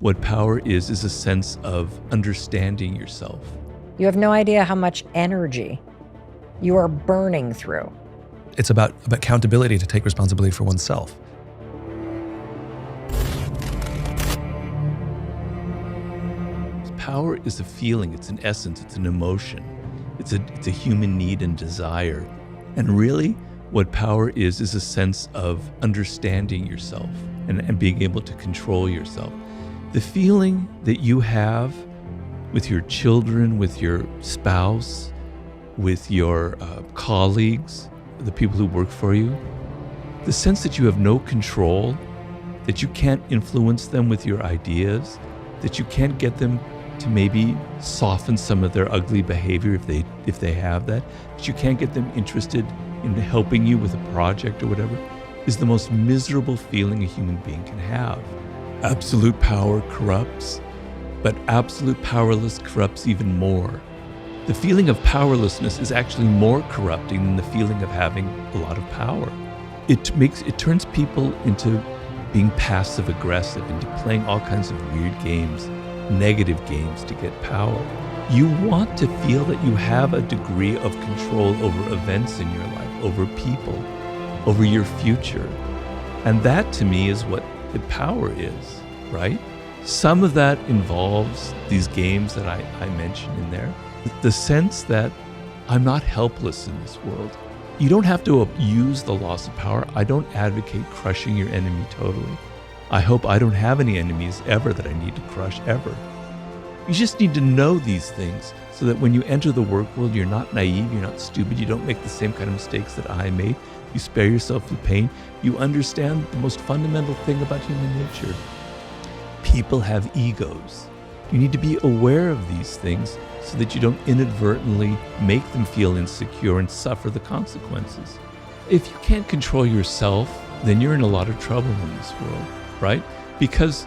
What power is a sense of understanding yourself. You have no idea how much energy you are burning through. It's about accountability, to take responsibility for oneself. Power is a feeling, it's an essence, it's an emotion. It's a human need and desire. And really, what power is a sense of understanding yourself and being able to control yourself. The feeling that you have with your children, with your spouse, with your colleagues, the people who work for you, the sense that you have no control, that you can't influence them with your ideas, that you can't get them to maybe soften some of their ugly behavior if they have that you can't get them interested in helping you with a project or whatever, is the most miserable feeling a human being can have. Absolute power corrupts, but absolute powerless corrupts even more. The feeling of powerlessness is actually more corrupting than the feeling of having a lot of power. It turns people into being passive aggressive, into playing all kinds of weird games, negative games to get power. You want to feel that you have a degree of control over events in your life, over people, over your future. And that to me is what the power is, right? Some of that involves these games that I mentioned in there. The sense that I'm not helpless in this world. You don't have to use the loss of power. I don't advocate crushing your enemy totally. I hope I don't have any enemies ever that I need to crush ever. You just need to know these things so that when you enter the work world, you're not naive, you're not stupid, you don't make the same kind of mistakes that I made. You spare yourself the pain. You understand the most fundamental thing about human nature. People have egos. You need to be aware of these things so that you don't inadvertently make them feel insecure and suffer the consequences. If you can't control yourself, then you're in a lot of trouble in this world, right? Because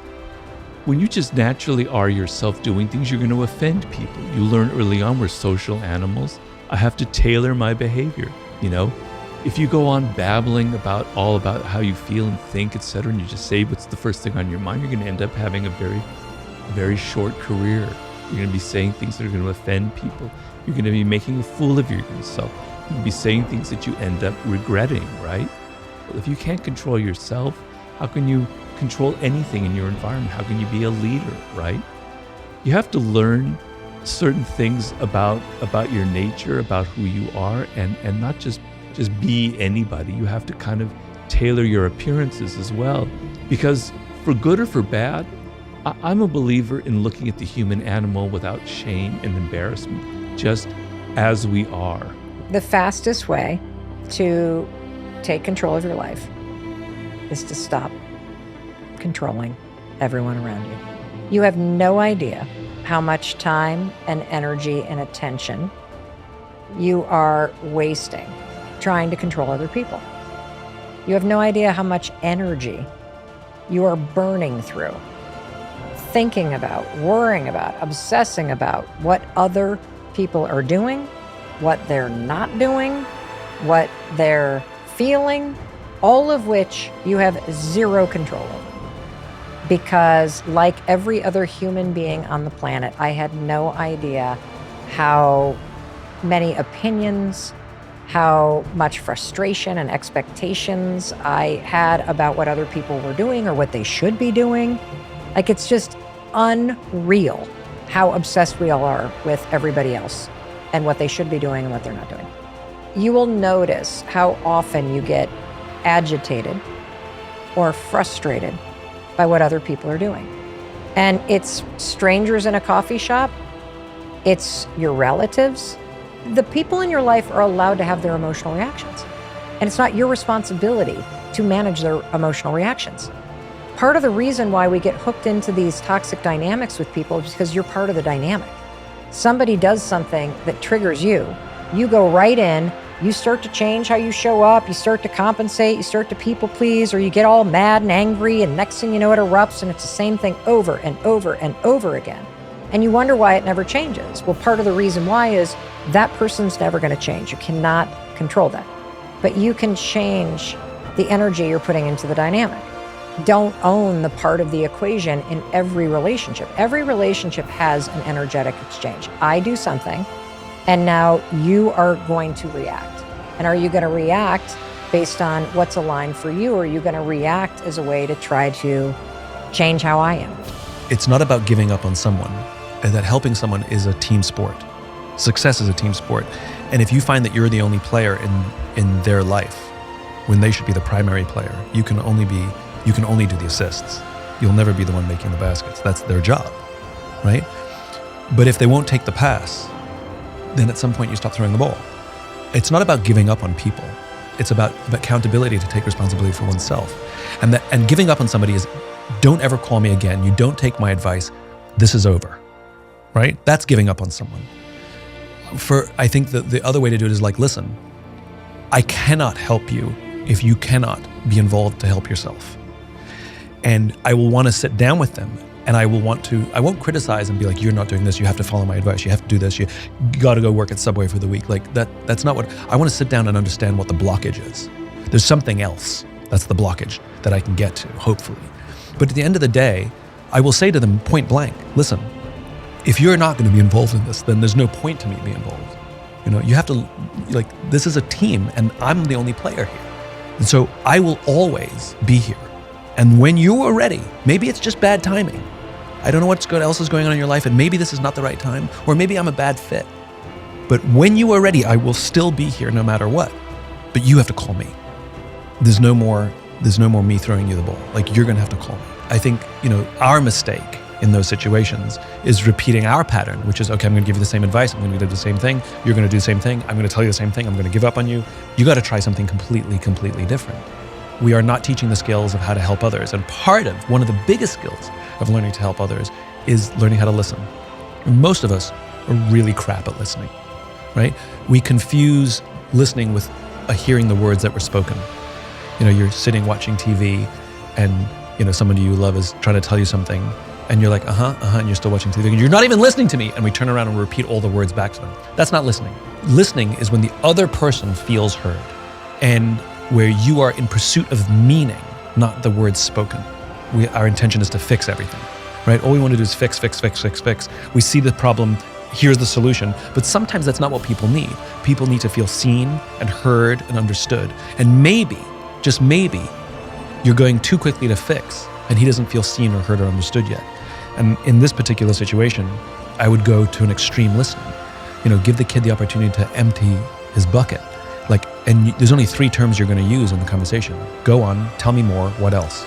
when you just naturally are yourself doing things, you're going to offend people. You learn early on we're social animals. I have to tailor my behavior, you know? If you go on babbling about how you feel and think, etc., and you just say what's the first thing on your mind, you're going to end up having a very, very short career. You're going to be saying things that are going to offend people. You're going to be making a fool of yourself. You're going to be saying things that you end up regretting, right? Well, if you can't control yourself, how can you control anything in your environment? How can you be a leader, right? You have to learn certain things about your nature, about who you are, and not just be anybody. You have to kind of tailor your appearances as well. Because for good or for bad, I'm a believer in looking at the human animal without shame and embarrassment, just as we are. The fastest way to take control of your life is to stop controlling everyone around you. You have no idea how much time and energy and attention you are wasting trying to control other people. You have no idea how much energy you are burning through thinking about, worrying about, obsessing about what other people are doing, what they're not doing, what they're feeling, all of which you have zero control over. Because like every other human being on the planet, I had no idea how many opinions, how much frustration and expectations I had about what other people were doing or what they should be doing. Like, it's just unreal how obsessed we all are with everybody else and what they should be doing and what they're not doing. You will notice how often you get agitated or frustrated by what other people are doing. And it's strangers in a coffee shop, it's your relatives. The people in your life are allowed to have their emotional reactions. And it's not your responsibility to manage their emotional reactions. Part of the reason why we get hooked into these toxic dynamics with people is because you're part of the dynamic. Somebody does something that triggers you, you go right in, you start to change how you show up, you start to compensate, you start to people please, or you get all mad and angry, and next thing you know it erupts and it's the same thing over and over and over again. And you wonder why it never changes. Well, part of the reason why is that person's never going to change. You cannot control that. But you can change the energy you're putting into the dynamic. don't own the part of the equation in every relationship. Every relationship has an energetic exchange. I do something, and now you are going to react. And are you going to react based on what's aligned for you, or are you going to react as a way to try to change how I am? It's not about giving up on someone, and that helping someone is a team sport. Success is a team sport. And if you find that you're the only player in their life, when they should be the primary player, you can only do the assists. You'll never be the one making the baskets. That's their job, right? But if they won't take the pass, then at some point you stop throwing the ball. It's not about giving up on people. It's about accountability to take responsibility for oneself. And giving up on somebody is, don't ever call me again. You don't take my advice. This is over, right? That's giving up on someone. I think that the other way to do it is like, listen, I cannot help you if you cannot be involved to help yourself. And I will want to sit down with them, and I won't criticize and be like, you're not doing this, you have to follow my advice, you have to do this, you got to go work at Subway for the week. Like that's not what, I want to sit down and understand what the blockage is. There's something else that's the blockage that I can get to, hopefully. But at the end of the day, I will say to them point blank, listen, if you're not going to be involved in this, then there's no point to me being involved. You have to, this is a team, and I'm the only player here. And so I will always be here. And when you are ready, maybe it's just bad timing. I don't know what else is going on in your life, and maybe this is not the right time, or maybe I'm a bad fit. But when you are ready, I will still be here no matter what. But you have to call me. There's no more me throwing you the ball. Like, you're going to have to call me. I think, our mistake in those situations is repeating our pattern, which is, okay, I'm going to give you the same advice. I'm going to do the same thing. You're going to do the same thing. I'm going to tell you the same thing. I'm going to give up on you. You got to try something completely different. We are not teaching the skills of how to help others. And one of the biggest skills of learning to help others is learning how to listen. And most of us are really crap at listening, right? We confuse listening with hearing the words that were spoken. You're sitting watching TV, and somebody you love is trying to tell you something, and you're like, and you're still watching TV, and you're not even listening to me, and we turn around and repeat all the words back to them. That's not listening. Listening is when the other person feels heard, and where you are in pursuit of meaning, not the words spoken. Our intention is to fix everything, right? All we want to do is fix. We see the problem, here's the solution, but sometimes that's not what people need. People need to feel seen and heard and understood. And maybe, just maybe, you're going too quickly to fix, and he doesn't feel seen or heard or understood yet. And in this particular situation, I would go to an extreme listening. Give the kid the opportunity to empty his bucket. There's only 3 terms you're going to use in the conversation. Go on, tell me more, what else?